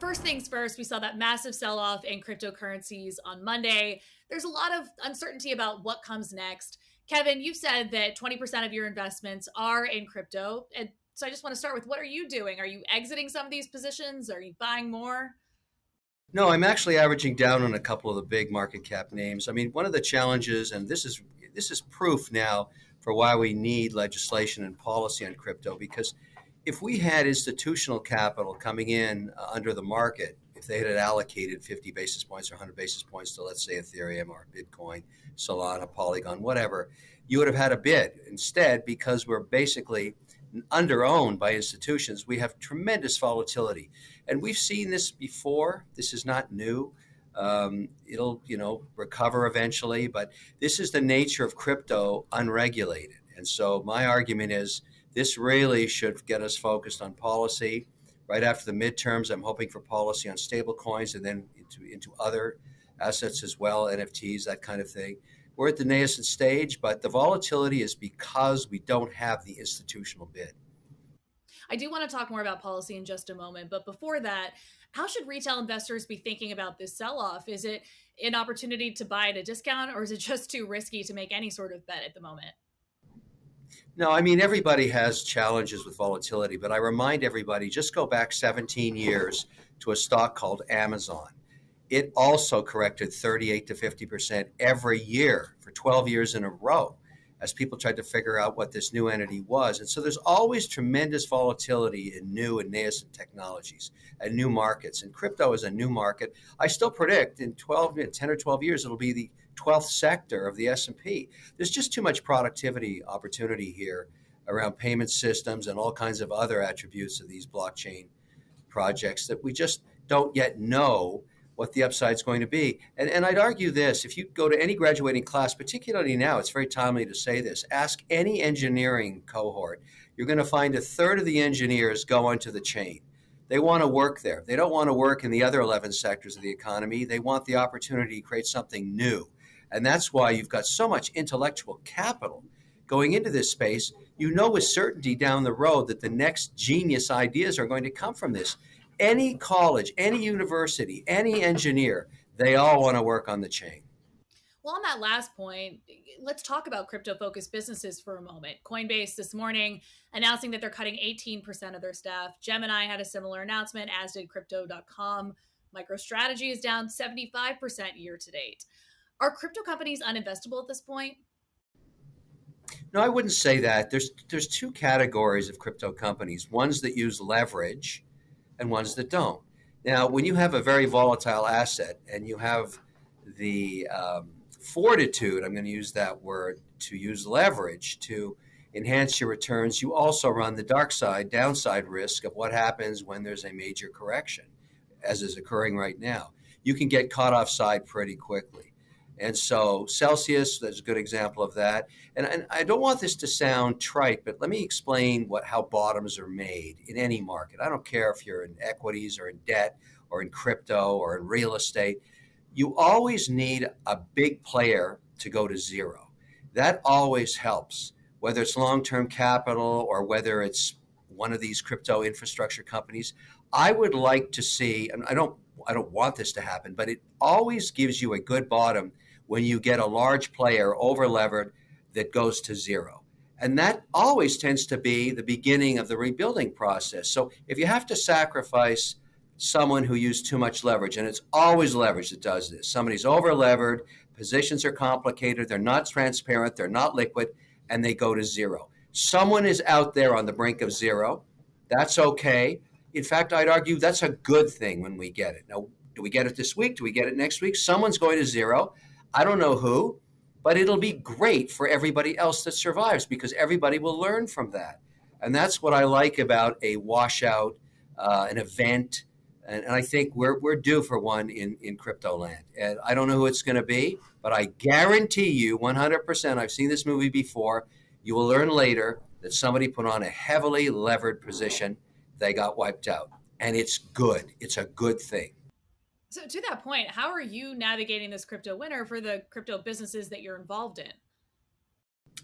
First things first, we saw that massive sell off in cryptocurrencies on Monday. There's a lot of uncertainty about what comes next. Kevin, you said that 20% of your investments are in crypto. And so I just want to start with, what are you doing? Are you exiting some of these positions? Are you buying more? No, I'm actually averaging down on a couple of the big market cap names. I mean, one of the challenges, and this is proof now for why we need legislation and policy on crypto, because if we had institutional capital coming in under the market, if they had allocated 50 basis points or 100 basis points to, let's say, Ethereum or Bitcoin, Solana, Polygon, whatever, you would have had a bid. Instead, because we're basically under-owned by institutions, we have tremendous volatility. And we've seen this before. This is not new. It'll, recover eventually, but this is the nature of crypto unregulated. And so my argument is this really should get us focused on policy. Right after the midterms, I'm hoping for policy on stablecoins and then into other assets as well, NFTs, that kind of thing. We're at the nascent stage, but the volatility is because we don't have the institutional bid. I do want to talk more about policy in just a moment, but before that, how should retail investors be thinking about this sell-off? Is it an opportunity to buy at a discount, or is it just too risky to make any sort of bet at the moment? No, I mean, everybody has challenges with volatility, but I remind everybody, just go back 17 years to a stock called Amazon. It also corrected 38 to 50% every year for 12 years in a row as people tried to figure out what this new entity was. And so there's always tremendous volatility in new and nascent technologies and new markets. And crypto is a new market. I still predict in 10 or 12 years, it'll be the 12th sector of the S&P. There's just too much productivity opportunity here around payment systems and all kinds of other attributes of these blockchain projects that we just don't yet know what the upside is going to be. And I'd argue this, if you go to any graduating class, particularly now, it's very timely to say this, ask any engineering cohort, you're going to find a third of the engineers go onto the chain. They want to work there. They don't want to work in the other 11 sectors of the economy. They want the opportunity to create something new. And that's why you've got so much intellectual capital going into this space. You know with certainty down the road that the next genius ideas are going to come from this. Any college, any university, any engineer, they all want to work on the chain. Well, on that last point, let's talk about crypto-focused businesses for a moment. Coinbase this morning announcing that they're cutting 18% of their staff. Gemini had a similar announcement, as did Crypto.com. MicroStrategy is down 75% year to date. Are crypto companies uninvestable at this point? No, I wouldn't say that. There's two categories of crypto companies, ones that use leverage and ones that don't. Now, when you have a very volatile asset and you have the fortitude, I'm going to use that word, to use leverage to enhance your returns, you also run the downside risk of what happens when there's a major correction, as is occurring right now. You can get caught offside pretty quickly. And so Celsius, that's a good example of that. And I don't want this to sound trite, but let me explain how bottoms are made in any market. I don't care if you're in equities or in debt or in crypto or in real estate. You always need a big player to go to zero. That always helps, whether it's long-term capital or whether it's one of these crypto infrastructure companies. I would like to see, and I don't want this to happen, but it always gives you a good bottom when you get a large player over-levered that goes to zero. And that always tends to be the beginning of the rebuilding process. So if you have to sacrifice someone who used too much leverage, and it's always leverage that does this, somebody's over-levered, positions are complicated, they're not transparent, they're not liquid, and they go to zero. Someone is out there on the brink of zero. That's okay. In fact, I'd argue that's a good thing when we get it. Now, do we get it this week? Do we get it next week? Someone's going to zero. I don't know who, but it'll be great for everybody else that survives because everybody will learn from that. And that's what I like about a washout, an event. And I think we're due for one in crypto land. And I don't know who it's going to be, but I guarantee you 100%, I've seen this movie before, you will learn later that somebody put on a heavily levered position, they got wiped out. And it's good. It's a good thing. So to that point, how are you navigating this crypto winter for the crypto businesses that you're involved in?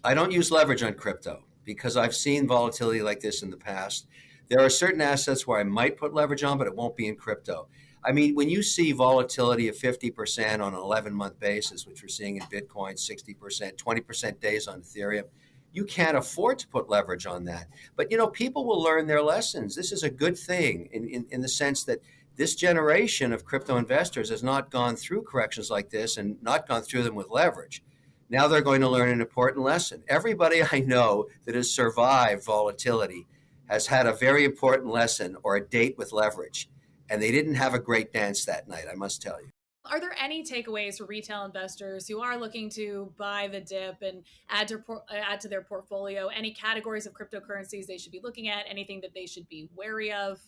I don't use leverage on crypto because I've seen volatility like this in the past. There are certain assets where I might put leverage on, but it won't be in crypto. I mean, when you see volatility of 50% on an 11-month basis, which we're seeing in Bitcoin, 60%, 20% days on Ethereum, you can't afford to put leverage on that. But, people will learn their lessons. This is a good thing in the sense that this generation of crypto investors has not gone through corrections like this and not gone through them with leverage. Now they're going to learn an important lesson. Everybody I know that has survived volatility has had a very important lesson or a date with leverage. And they didn't have a great dance that night, I must tell you. Are there any takeaways for retail investors who are looking to buy the dip and add to their portfolio? Any categories of cryptocurrencies they should be looking at? Anything that they should be wary of?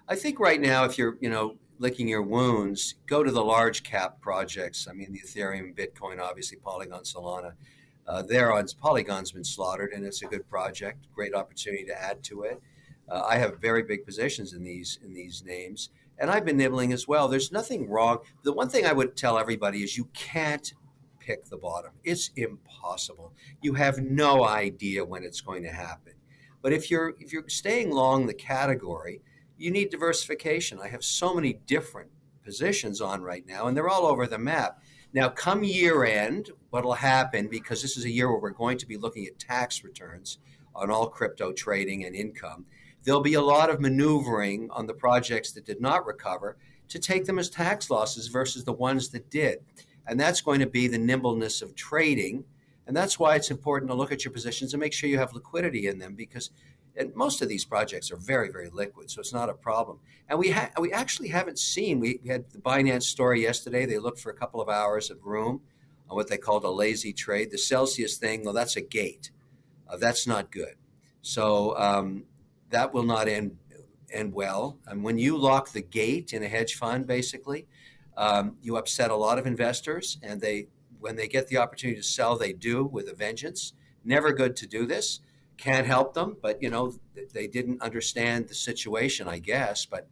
I think right now, if you're, licking your wounds, go to the large cap projects. I mean, the Ethereum, Bitcoin, obviously, Polygon, Solana. Polygon's been slaughtered, and it's a good project. Great opportunity to add to it. I have very big positions in these names, and I've been nibbling as well. There's nothing wrong. The one thing I would tell everybody is you can't pick the bottom. It's impossible. You have no idea when it's going to happen. But if you're staying long the category, you need diversification. I have so many different positions on right now, and they're all over the map. Now, come year end, what'll happen, because this is a year where we're going to be looking at tax returns on all crypto trading and income, there'll be a lot of maneuvering on the projects that did not recover to take them as tax losses versus the ones that did. And that's going to be the nimbleness of trading. And that's why it's important to look at your positions and make sure you have liquidity in them, because most of these projects are very, very liquid, so it's not a problem. And we actually haven't seen, we had the Binance story yesterday. They looked for a couple of hours of room on what they called a lazy trade. The Celsius thing, well, that's a gate. That's not good. So that will not end well. And when you lock the gate in a hedge fund, basically, you upset a lot of investors, and when they get the opportunity to sell, they do with a vengeance. Never good to do this. Can't help them, but they didn't understand the situation, I guess. But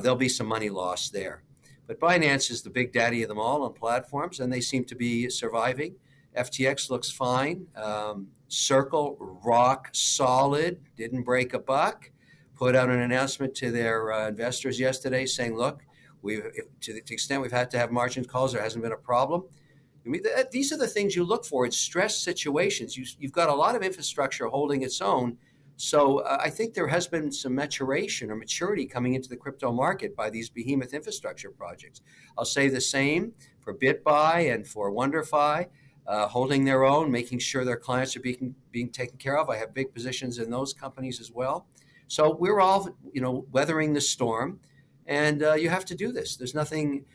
there'll be some money lost there. But Binance is the big daddy of them all on platforms, and they seem to be surviving. FTX looks fine. Circle, rock solid, didn't break a buck. Put out an announcement to their investors yesterday saying, look, to the extent we've had to have margin calls, there hasn't been a problem. I mean, these are the things you look for in stress situations. You've got a lot of infrastructure holding its own. So I think there has been some maturation or maturity coming into the crypto market by these behemoth infrastructure projects. I'll say the same for BitBuy and for WonderFi, holding their own, making sure their clients are being taken care of. I have big positions in those companies as well. So we're all, weathering the storm, and you have to do this. There's nothing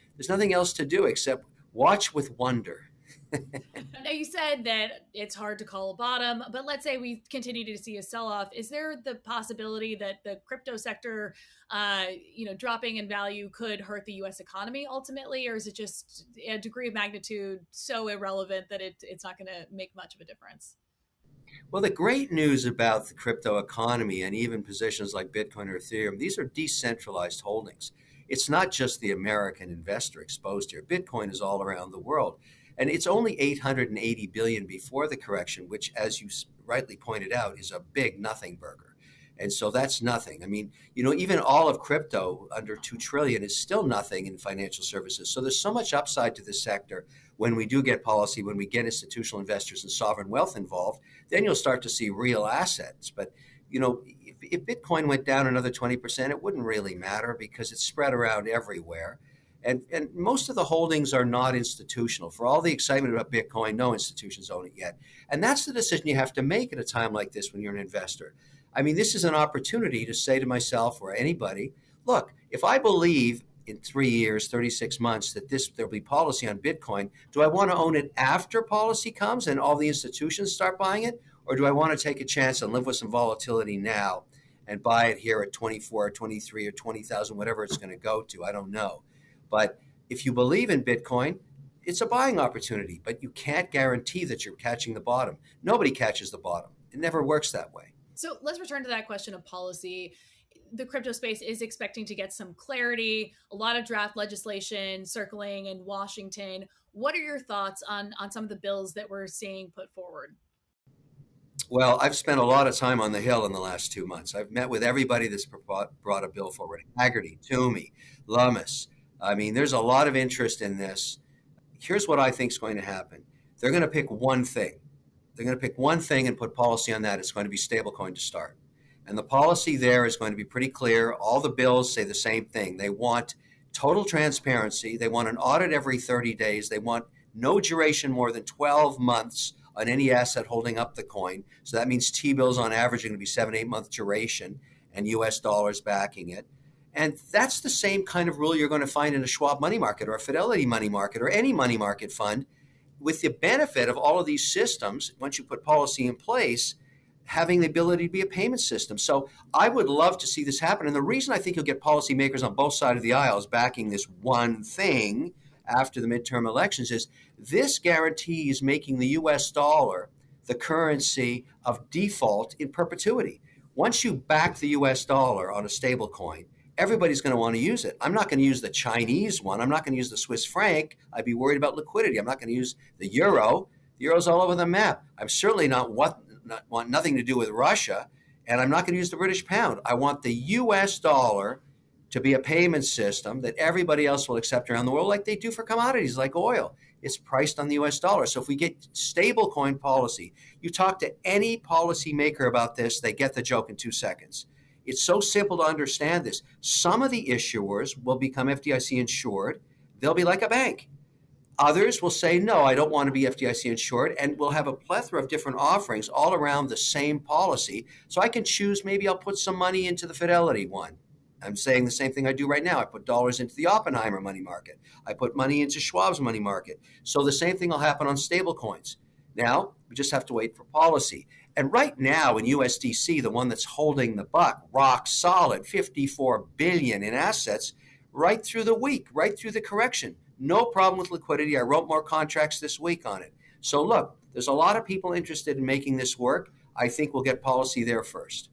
else to do except watch with wonder. Now, you said that it's hard to call a bottom, but let's say we continue to see a sell-off. Is there the possibility that the crypto sector, dropping in value could hurt the U.S. economy ultimately, or is it just a degree of magnitude so irrelevant that it's not going to make much of a difference? Well, the great news about the crypto economy and even positions like Bitcoin or Ethereum, these are decentralized holdings. It's not just the American investor exposed here. Bitcoin is all around the world. And it's only 880 billion before the correction, which, as you rightly pointed out, is a big nothing burger. And so that's nothing. I mean, even all of crypto under 2 trillion is still nothing in financial services. So there's so much upside to this sector. When we do get policy, when we get institutional investors and sovereign wealth involved, then you'll start to see real assets. But, if Bitcoin went down another 20%, it wouldn't really matter because it's spread around everywhere. And most of the holdings are not institutional. For all the excitement about Bitcoin, no institutions own it yet. And that's the decision you have to make at a time like this when you're an investor. I mean, this is an opportunity to say to myself or anybody, look, if I believe in 3 years, 36 months, that there'll be policy on Bitcoin, do I want to own it after policy comes and all the institutions start buying it? Or do I want to take a chance and live with some volatility now and buy it here at 24 or 23 or 20,000, whatever it's going to go to? I don't know. But if you believe in Bitcoin, it's a buying opportunity, but you can't guarantee that you're catching the bottom. Nobody catches the bottom. It never works that way. So let's return to that question of policy. The crypto space is expecting to get some clarity, a lot of draft legislation circling in Washington. What are your thoughts on some of the bills that we're seeing put forward? Well, I've spent a lot of time on the Hill in the last 2 months. I've met with everybody that's brought a bill forward. Haggerty, Toomey, Lummis. I mean, there's a lot of interest in this. Here's what I think is going to happen. They're going to pick one thing. They're going to pick one thing and put policy on that. It's going to be stablecoin to start. And the policy there is going to be pretty clear. All the bills say the same thing. They want total transparency. They want an audit every 30 days. They want no duration more than 12 months on any asset holding up the coin. So that means T-bills on average are going to be 7-8 month duration and US dollars backing it. And that's the same kind of rule you're going to find in a Schwab money market or a Fidelity money market or any money market fund, with the benefit of all of these systems, once you put policy in place, having the ability to be a payment system. So I would love to see this happen. And the reason I think you'll get policymakers on both sides of the aisle is backing this one thing after the midterm elections is this guarantees making the US dollar the currency of default in perpetuity. Once you back the US dollar on a stable coin, everybody's going to want to use it. I'm not going to use the Chinese one. I'm not going to use the Swiss franc. I'd be worried about liquidity. I'm not going to use the euro. The euro's all over the map. I'm certainly not want nothing to do with Russia, and I'm not going to use the British pound. I want the US dollar to be a payment system that everybody else will accept around the world, like they do for commodities like oil. It's priced on the US dollar. So if we get stable coin policy, you talk to any policymaker about this, they get the joke in 2 seconds. It's so simple to understand this. Some of the issuers will become FDIC insured. They'll be like a bank. Others will say, no, I don't want to be FDIC insured, and we'll have a plethora of different offerings all around the same policy. So I can choose, maybe I'll put some money into the Fidelity one. I'm saying the same thing I do right now. I put dollars into the Oppenheimer money market. I put money into Schwab's money market. So the same thing will happen on stable coins. Now, we just have to wait for policy. And right now in USDC, the one that's holding the buck, rock solid, 54 billion in assets, right through the week, right through the correction. No problem with liquidity. I wrote more contracts this week on it. So look, there's a lot of people interested in making this work. I think we'll get policy there first.